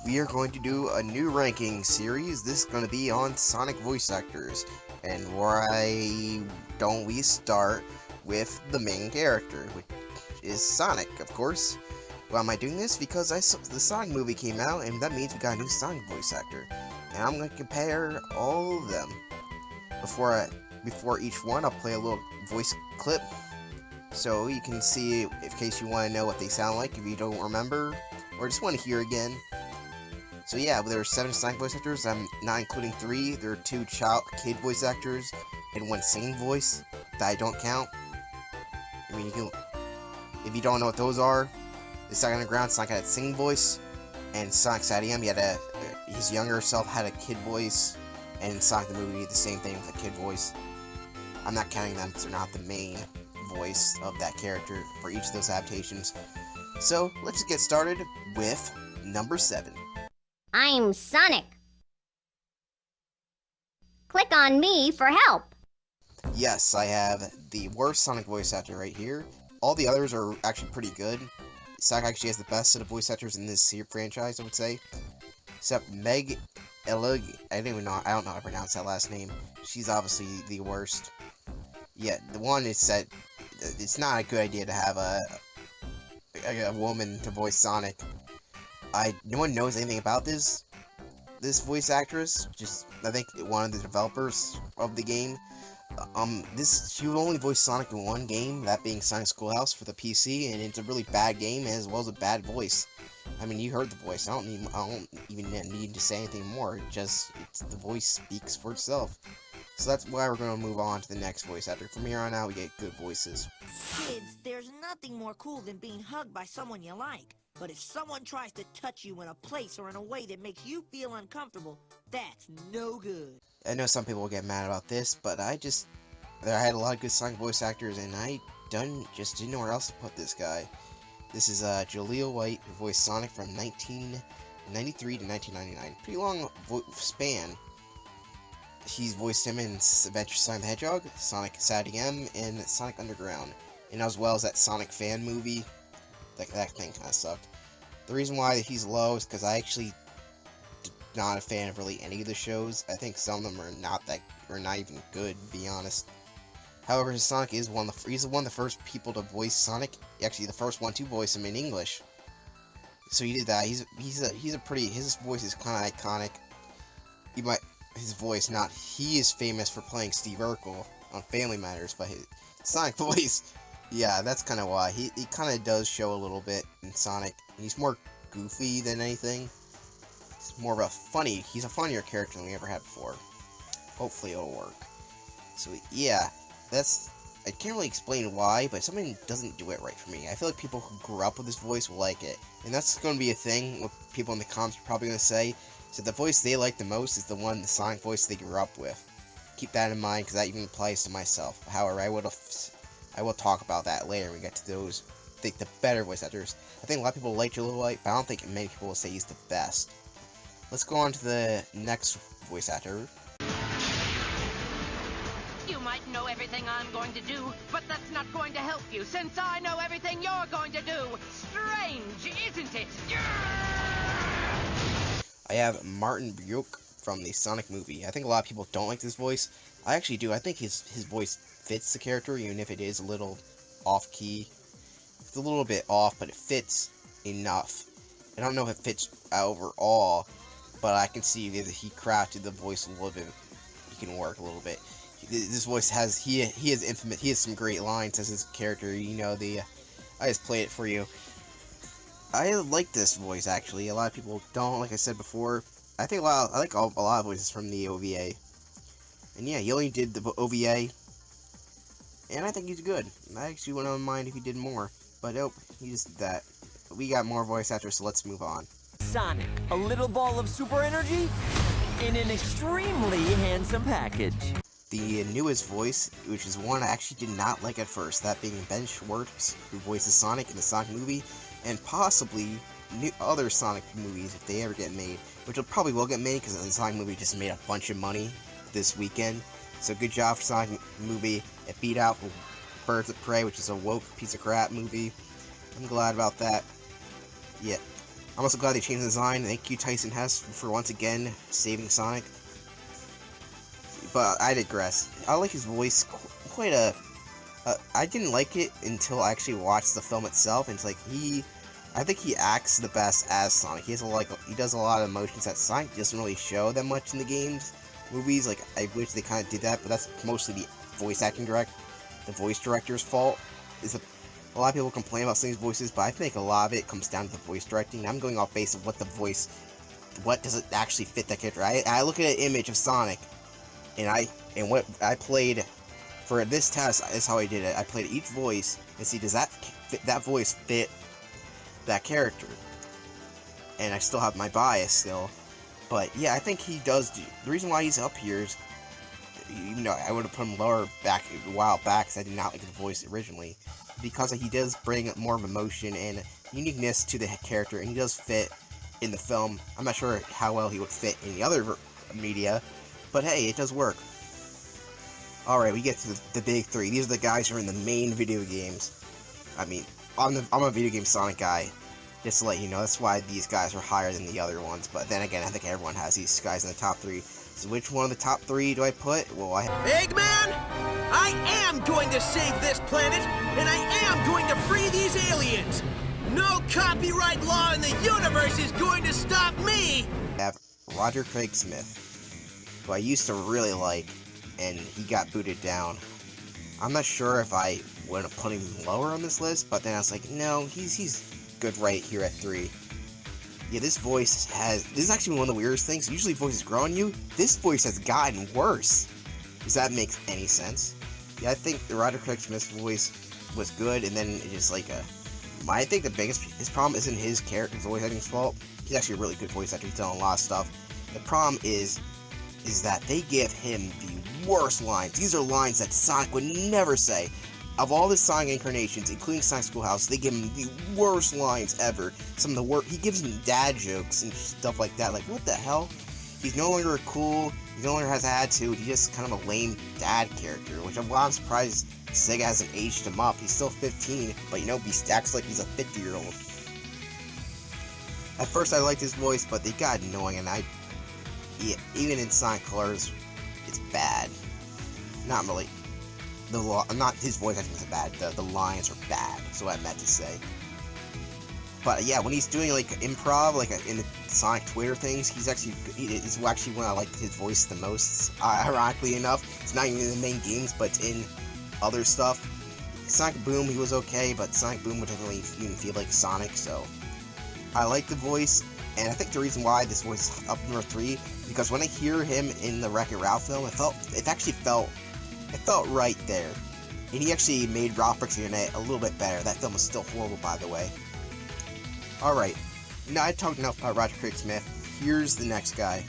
we are going to do a new ranking series. This is going to be on Sonic voice actors. And why don't we start with the main character, which is Sonic, of course. Why am I doing this? Because the Sonic movie came out, and that means we got a new Sonic voice actor. And I'm going to compare all of them. Before each one, I'll play a little voice clip, so you can see, in case you want to know what they sound like if you don't remember, or just want to hear again. So yeah, there are 7 Sonic voice actors. I'm not including 3. There are 2 kid voice actors and 1 singing voice that I don't count. I mean, if you don't know what those are, the Sonic Underground, Sonic had a singing voice, and Sonic Stadium, his younger self had a kid voice, and Sonic the movie, the same thing with a kid voice. I'm not counting them because they're not the main voice of that character for each of those adaptations. So let's get started with number 7. I'm Sonic. Click on me for help. Yes, I have the worst Sonic voice actor right here. All the others are actually pretty good. Sonic actually has the best set of voice actors in this franchise, I would say. Except Meg Inglima. I don't know how to pronounce that last name. She's obviously the worst. Yeah, the one is that it's not a good idea to have a woman to voice Sonic. No one knows anything about this voice actress. Just, I think one of the developers of the game. She only voiced Sonic in one game, that being Sonic Schoolhouse for the PC, and it's a really bad game as well as a bad voice. I mean, you heard the voice. I don't even need to say anything more. The voice speaks for itself. So that's why we're going to move on to the next voice actor. From here on out, we get good voices. Kids, there's nothing more cool than being hugged by someone you like. But if someone tries to touch you in a place or in a way that makes you feel uncomfortable, that's no good. I know some people will get mad about this, but I had a lot of good Sonic voice actors, and I just didn't know where else to put this guy. This is Jaleel White, who voiced Sonic from 1993 to 1999. Pretty long span. He's voiced him in Adventure Sonic the Hedgehog, Sonic Stadium, and Sonic Underground, and as well as that Sonic fan movie. That thing kind of sucked. The reason why he's low is because I actually not a fan of really any of the shows. I think some of them are not even good, to be honest. However, Sonic is he's one of the first people to voice Sonic. Actually, the first one to voice him in English. So he did that. His voice is kind of iconic. He is famous for playing Steve Urkel on Family Matters, but his Sonic voice, yeah, that's kind of why. He kind of does show a little bit in Sonic. He's more goofy than anything. He's a funnier character than we ever had before. Hopefully it'll work. So yeah, I can't really explain why, but something doesn't do it right for me. I feel like people who grew up with this voice will like it. And that's going to be a thing what people in the comments are probably going to say. So the voice they like the most is the Sonic voice they grew up with. Keep that in mind, because that even applies to myself. However, I will talk about that later when we get to those, the better voice actors. I think a lot of people like Jaleel White, but I don't think many people will say he's the best. Let's go on to the next voice actor. You might know everything I'm going to do, but that's not going to help you, since I know everything you're going to do. Strange, isn't it? I have Martin Burke from the Sonic movie. I think a lot of people don't like this voice. I actually do. I think his voice fits the character, even if it is a little off-key. It's a little bit off, but it fits enough. I don't know if it fits overall, but I can see that he crafted the voice a little bit. He can work a little bit. This voice has some great lines as his character. I just played it for you. I like this voice actually. A lot of people don't, like I said before. I like a lot of voices from the OVA. And yeah, he only did the OVA, and I think he's good. I actually wouldn't mind if he did more, but nope, he just did that. We got more voice actors, so let's move on. Sonic, a little ball of super energy in an extremely handsome package. The newest voice, which is one I actually did not like at first, that being Ben Schwartz, who voices Sonic in the Sonic movie, and possibly other Sonic movies if they ever get made, which probably will get made because the Sonic movie just made a bunch of money this weekend. So good job for Sonic movie. It beat out Birds of Prey, which is a woke piece of crap movie. I'm glad about that. Yeah. I'm also glad they changed the design. Thank you, Tyson Hess, for once again saving Sonic. But I digress. I like his voice quite a... I didn't like it until I actually watched the film itself, and it's like I think he acts the best as Sonic. He does a lot of emotions that Sonic doesn't really show that much in the movies. Like, I wish they kind of did that, but that's mostly the the voice director's fault. A lot of people complain about Sonic's voices, but I think a lot of it comes down to the voice directing. I'm going off base of what does it actually fit that character. I look at an image of Sonic, and what I played for this test is how I did it. I played each voice and see, does that voice fit that character? And I still have my bias still, but yeah, I think he does. The reason why he's up here is, I would have put him lower back a while back because I did not like his voice originally, because he does bring more of emotion and uniqueness to the character, and he does fit in the film. I'm not sure how well he would fit in the other media, but hey, it does work. Alright, we get to the big three. These are the guys who are in the main video games. I mean, I'm a video game Sonic guy, just to let you know. That's why these guys are higher than the other ones, but then again, I think everyone has these guys in the top three. So which one of the top three do I put? Well, Eggman, I am going to save this planet, and I am going to free these aliens. No copyright law in the universe is going to stop me. I have Roger Craig Smith, who I used to really like, and he got booted down. I'm not sure if I would have put him lower on this list, but then I was like, no, he's good right here at 3. Yeah, this is actually one of the weirdest things. Usually voices grow on you. This voice has gotten worse. Does that make any sense? Yeah, I think the Roger Craig Smith's voice was good, and then it just I think his problem isn't his voice acting's fault. He's actually a really good voice actor. He's done a lot of stuff. The problem is that they give him the worst lines. These are lines that Sonic would never say. Of all the Sonic incarnations, including Sonic Schoolhouse, they give him the worst lines ever. Some of the worst. He gives him dad jokes and stuff like that. Like, what the hell? He's no longer cool. He no longer has an attitude. He's just kind of a lame dad character, which I'm surprised Sega hasn't aged him up. He's still 15, but he acts like he's a 50-year-old. At first, I liked his voice, but they got annoying, and even in Sonic Colors, it's bad. Not really. Not his voice acting is bad. The lines are bad. That's what I meant to say. But yeah, when he's doing improv, in the Sonic Twitter things, it's actually when I like his voice the most. Ironically enough, it's not even in the main games, but in other stuff. Sonic Boom, he was okay, but Sonic Boom doesn't really even feel like Sonic, so I like the voice. And I think the reason why this voice is up number 3, because when I hear him in the Wreck-It Ralph film, it felt right there. And he actually made Ralph Breaks the Internet a little bit better. That film was still horrible, by the way. Alright, now I talked enough about Roger Craig Smith. Here's the next guy.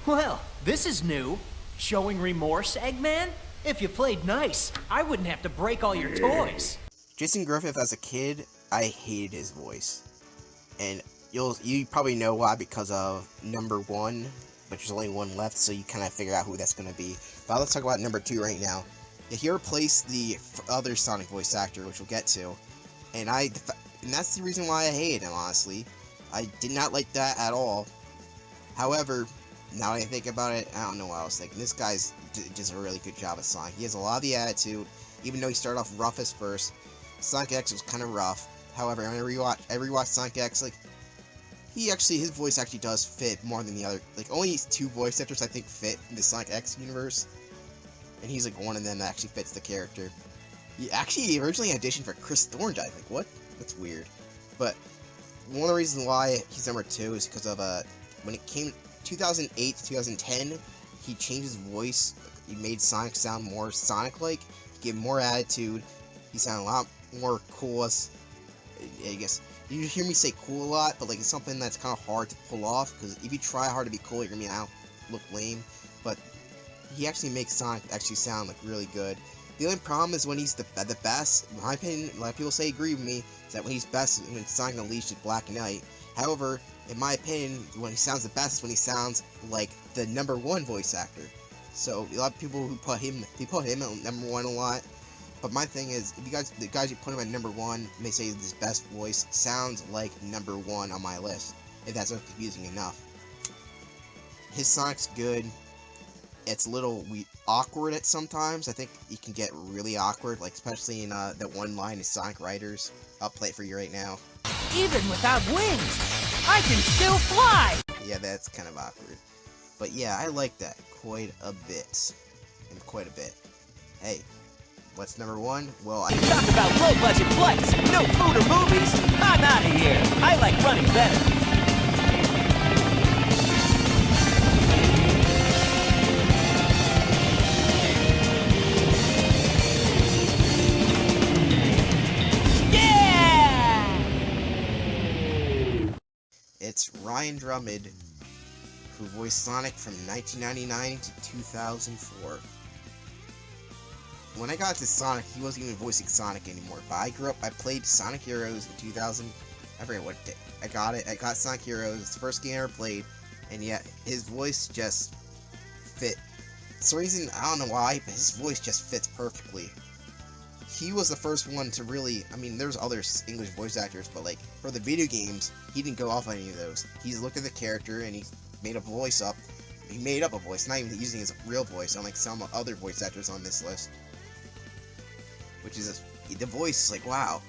Well, this is new. Showing remorse, Eggman? If you played nice, I wouldn't have to break all your toys. Jason Griffith, as a kid, I hated his voice. And you probably know why, because of number 1, but there's only 1 left, so you kind of figure out who that's going to be. But let's talk about number 2 right now. He replaced the other Sonic voice actor, which we'll get to, and that's the reason why I hated him, honestly. I did not like that at all. However, now that I think about it, I don't know what I was thinking. This guy's does a really good job as Sonic. He has a lot of the attitude, even though he started off roughest first. Sonic X was kind of rough. However, when I rewatched Sonic X, his voice actually does fit more than the other. Only 2 voice actors I think fit in the Sonic X universe, and he's one of them that actually fits the character. He originally auditioned for Chris Thorndyke. What? That's weird. But one of the reasons why he's number 2 is because of when it came 2008 to 2010, he changed his voice. He made Sonic sound more Sonic-like. He gave more attitude. He sounded a lot more cool. I guess you hear me say cool a lot, but it's something that's kind of hard to pull off, because if you try hard to be cool, you're gonna look lame. But he actually makes Sonic actually sound really good. The only problem is when he's the best. In my opinion, a lot of people agree with me, is that when he's best when Sonic Unleashed is Black Knight. However, in my opinion, when he sounds the best is when he sounds like the number 1 voice actor. So a lot of people who put him at number 1 a lot. But my thing is, if the guys who put him at #1 may say his best voice sounds like #1 on my list, if that's not confusing enough. His Sonic's good. It's a little awkward at sometimes. I think it can get really awkward, like especially in that one line in Sonic Riders. I'll play it for you right now. Even without wings, I can still fly! Yeah, that's kind of awkward. But yeah, I like that quite a bit. Hey, what's #1? Well, I Talk about low-budget flights, no food or movies. I'm out of here. I like running better. It's Ryan Drummond, who voiced Sonic from 1999 to 2004. When I got to Sonic, he wasn't even voicing Sonic anymore, but I played Sonic Heroes in 2000, I forget what day. I got Sonic Heroes, it's the first game I ever played, and yet his voice just fit. For some reason, I don't know why, but his voice just fits perfectly. He was the first one to really, I mean, there's other English voice actors, but like, for the video games, he didn't go off on any of those. He just looked at the character and he made a voice up. He made up a voice, not even using his real voice, unlike some other voice actors on this list. Which is, the voice is like, wow.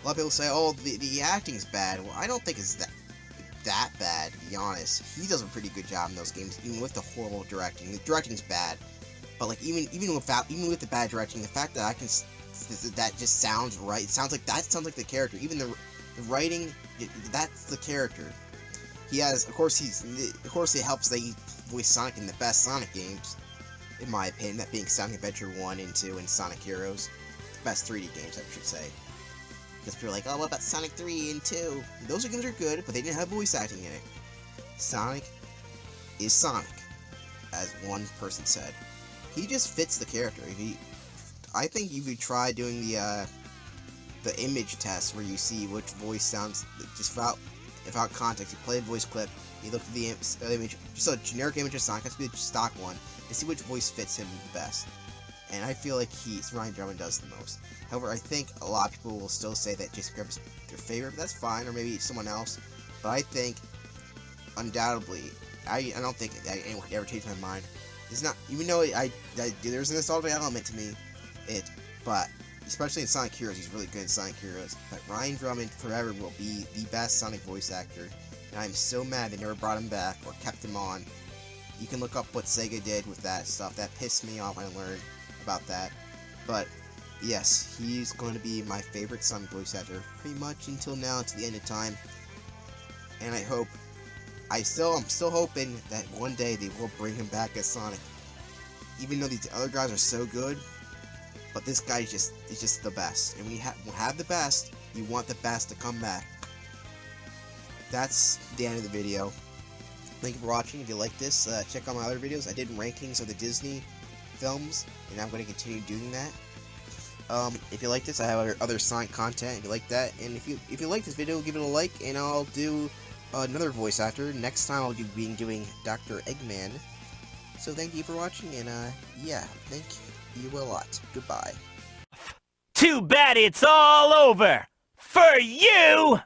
A lot of people say, oh, the acting's bad. Well, I don't think it's that bad, to be honest. He does a pretty good job in those games, even with the horrible directing. The directing's bad. But like even with the bad directing, the fact that that just sounds right. It sounds like the character. Even the writing, that's the character. He has, of course, it helps that he voiced Sonic in the best Sonic games, in my opinion. That being Sonic Adventure 1 and 2 and Sonic Heroes, the best 3D games, I should say. Because people are like, oh, what about Sonic 3 and 2? Those games are good, but they didn't have voice acting in it. Sonic is Sonic, as one person said. He just fits the character. I think if you try doing the image test where you see which voice sounds just without context, you play a voice clip, you look at the image, just a generic image of Sonic, has to be the stock one, and see which voice fits him the best. And I feel like Ryan Drummond does the most. However, I think a lot of people will still say that Jason Griffith is their favorite, but that's fine, or maybe someone else. But I think, undoubtedly, I don't think anyone could ever change my mind. It's not, even though there's an nostalgic element to me, but especially in Sonic Heroes, he's really good in Sonic Heroes. But Ryan Drummond forever will be the best Sonic voice actor, and I'm so mad they never brought him back or kept him on. You can look up what Sega did with that stuff. That pissed me off when I learned about that. But yes, he's going to be my favorite Sonic voice actor pretty much until now, until the end of time. And I'm still hoping that one day they will bring him back as Sonic. Even though these other guys are so good, but this guy is just the best. And when you have the best, you want the best to come back. That's the end of the video. Thank you for watching. If you like this, check out my other videos. I did rankings of the Disney films, and I'm going to continue doing that. If you like this, I have other Sonic content. If you like that, and if you like this video, give it a like, and I'll do another voice actor. Next time I'll be doing Dr. Eggman. So thank you for watching, and yeah, thank you a lot. Goodbye. Too bad it's all over! For you!